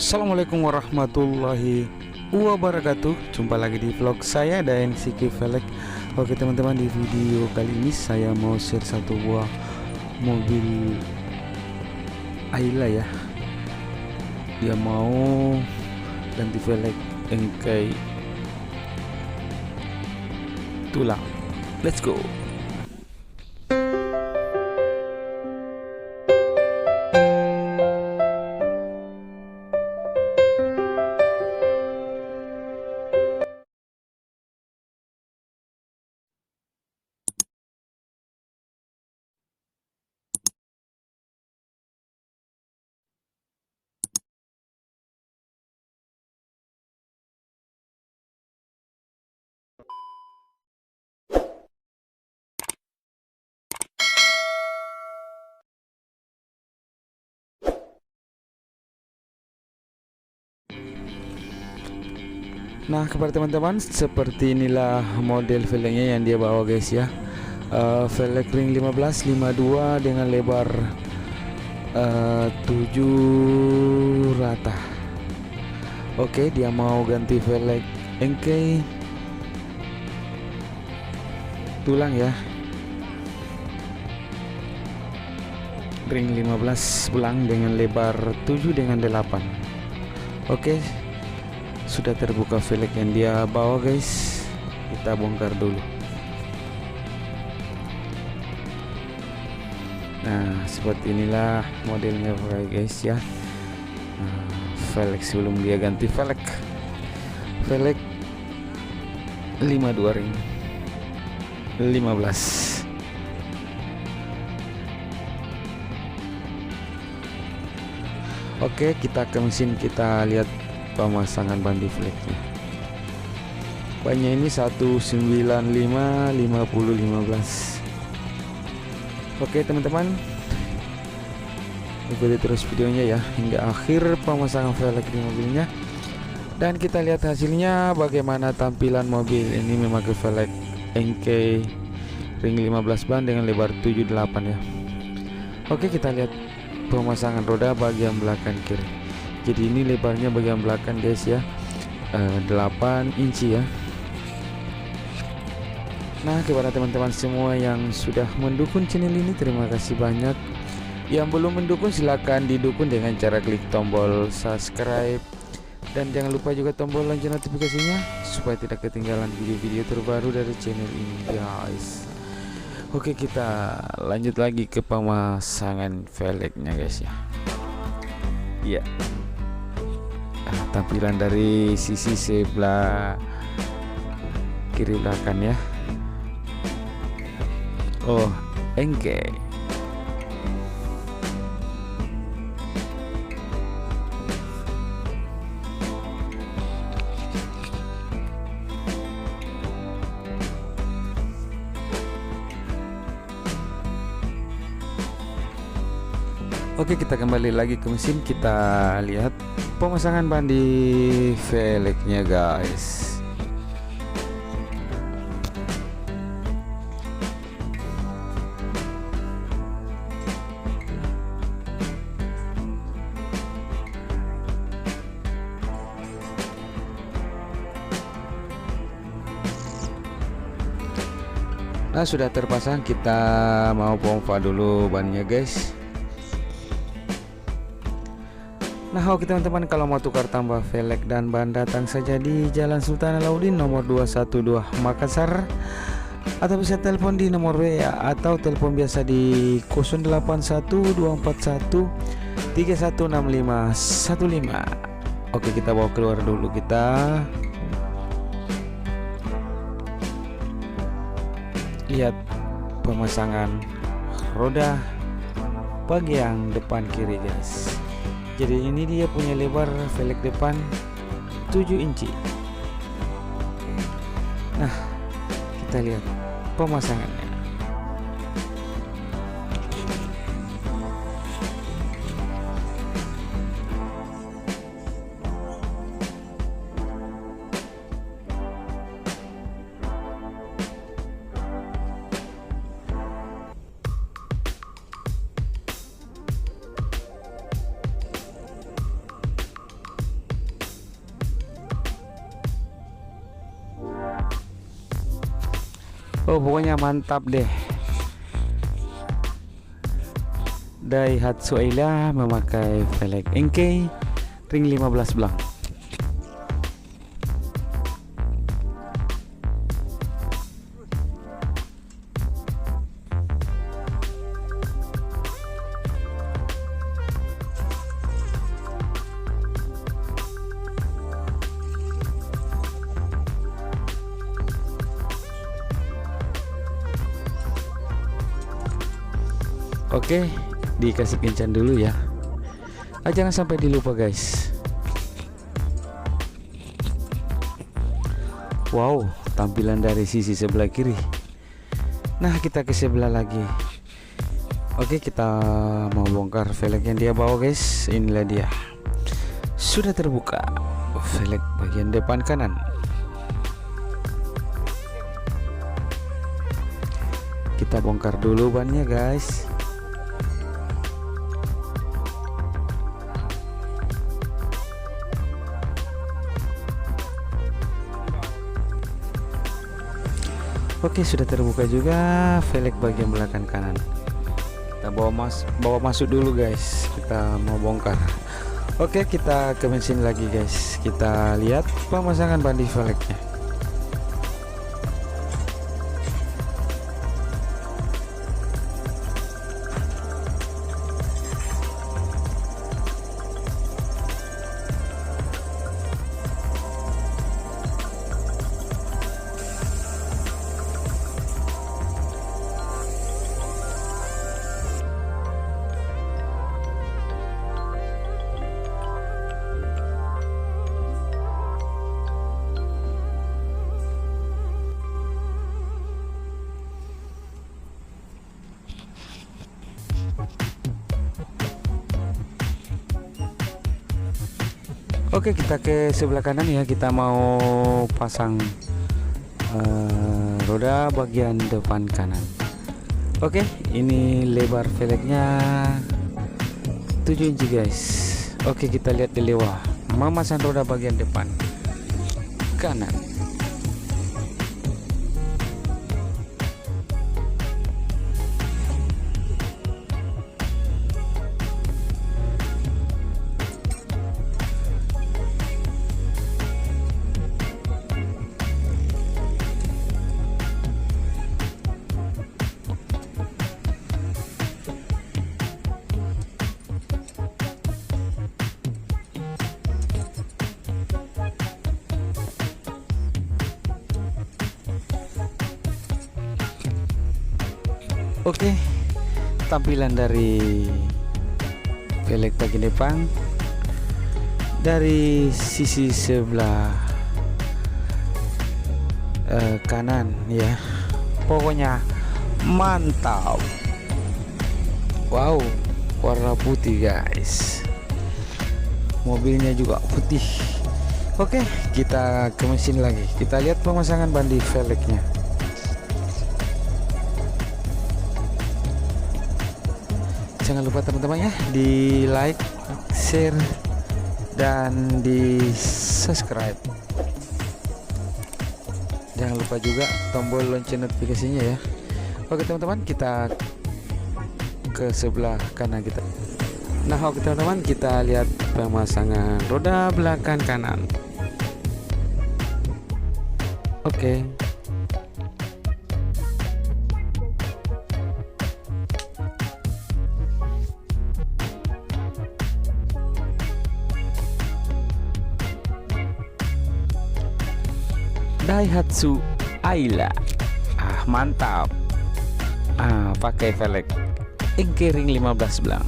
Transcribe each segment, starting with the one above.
Assalamualaikum warahmatullahi wabarakatuh. Jumpa lagi di vlog saya dan Siki Velek. Oke teman-teman, di video kali ini saya mau share satu buah mobil Ayla ya. Dia mau ganti velg engkai tulang. Let's go. Nah, kepada teman-teman, seperti inilah model velgnya yang dia bawa guys ya. Velg ring 1552 dengan lebar 7 rata. Oke, dia mau ganti velg engkai tulang ya. Ring 15 pulang dengan lebar 7 dengan 8. Oke, sudah terbuka velg yang dia bawa guys. Kita bongkar dulu. Nah, seperti inilah modelnya guys ya. Velg sebelum dia ganti velg 52 ring 15. Oke, kita ke mesin, kita lihat pemasangan bandi flagnya. Bannya ini 195 50 15. Oke teman-teman, ikuti terus videonya ya hingga akhir pemasangan velg di mobilnya, dan kita lihat hasilnya bagaimana tampilan mobil ini memakai velg engkai ring 15 ban dengan lebar 78 ya. Oke, kita lihat pemasangan roda bagian belakang kiri. Jadi ini lebarnya bagian belakang guys ya, 8 inci ya. Nah, kepada teman-teman semua yang sudah mendukung channel ini, terima kasih banyak. Yang belum mendukung silahkan didukung dengan cara klik tombol subscribe, dan jangan lupa juga tombol lonceng notifikasinya supaya tidak ketinggalan video-video terbaru dari channel ini guys. Oke, kita lanjut lagi ke pemasangan velgnya guys ya. Iya. Tampilan dari sisi sebelah kiri belakang ya. Oh, engkai. Oke, kita kembali lagi ke mesin, kita lihat pemasangan ban di velgnya guys. Nah, sudah terpasang, kita mau pompa dulu bannya guys. Nah, oke teman-teman, kalau mau tukar tambah velg dan ban, datang saja di Jalan Sultan Alauddin nomor 212 Makassar, atau bisa telepon di nomor WA atau telepon biasa di 081241316515. Oke, kita bawa keluar dulu, kita lihat pemasangan roda bagian depan kiri guys. Jadi ini dia punya lebar velg depan 7 inci. Nah, kita lihat pemasangannya. Oh pokoknya mantap deh. Daihatsu Ayla memakai velg Enkei ring 15 blank. Oke, dikasih kencan dulu ya. Jangan sampai dilupa guys. Wow, tampilan dari sisi sebelah kiri. Nah, kita ke sebelah lagi. Oke, kita mau bongkar velg yang dia bawa guys. Inilah dia. Sudah terbuka velg bagian depan kanan. Kita bongkar dulu bannya guys. Oke, sudah terbuka juga velg bagian belakang kanan. Kita bawa masuk dulu guys. Kita mau bongkar. Oke, kita ke mesin lagi guys. Kita lihat pemasangan bandi velgnya. Oke, kita ke sebelah kanan ya. Kita mau pasang roda bagian depan kanan. Oke, ini lebar velgnya 7 inci guys. Oke, kita lihat di lewa. Memasang roda bagian depan kanan. Oke, tampilan dari velg bagian depan dari sisi sebelah kanan ya. Pokoknya mantap. Wow, warna putih guys. Mobilnya juga putih. Oke, kita ke mesin lagi. Kita lihat pemasangan bandi velgnya. Jangan lupa teman-teman ya, di like, share, dan di subscribe. Jangan lupa juga tombol lonceng notifikasinya ya. Oke teman-teman, kita ke sebelah kanan kita. Nah oke teman-teman, kita lihat pemasangan roda belakang kanan. Oke. Daihatsu Ayla. Mantap. Pakai velg Enkei ring 15 blank.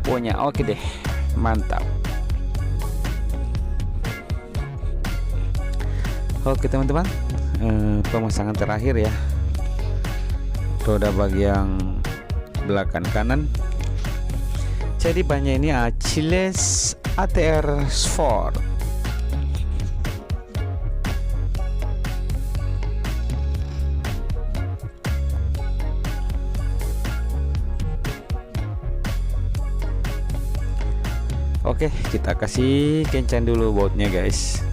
Pokoknya oke deh, mantap. Oke teman-teman, pemasangan terakhir ya. Roda bagian belakang kanan. Jadi bannya ini Achilles ATR Sport. Oke, kita kasih kencan dulu bautnya guys.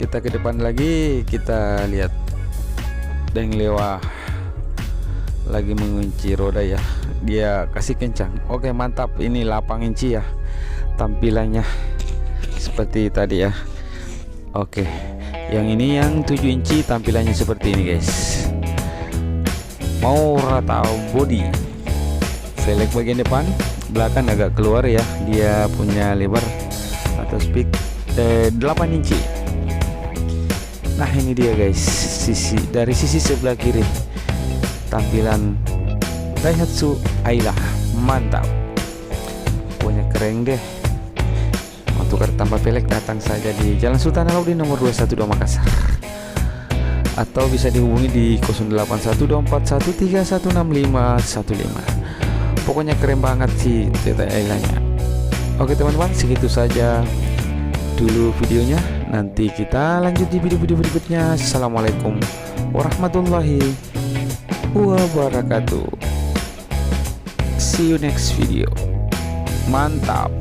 Kita ke depan lagi, kita lihat Deng Lewa lagi mengunci roda ya, dia kasih kencang. Oke, mantap. Ini 8 inci ya tampilannya seperti tadi ya. Oke, yang ini yang 7 inci tampilannya seperti ini guys. Mau rata body, velg bagian depan, belakang agak keluar ya, dia punya lebar atau speed 8 inci. Nah ini dia guys, dari sisi sebelah kiri tampilan Daihatsu Ayla, mantap, punya keren deh. Mau tukar tambah velg datang saja di Jalan Sultan Alauddin nomor 212 Makassar, atau bisa dihubungi di 081241316515. Pokoknya keren banget sih Toyota Ayla-nya. Oke teman-teman, segitu saja dulu videonya. Nanti kita lanjut di video-video berikutnya. Assalamualaikum warahmatullahi wabarakatuh. See you next video. Mantap.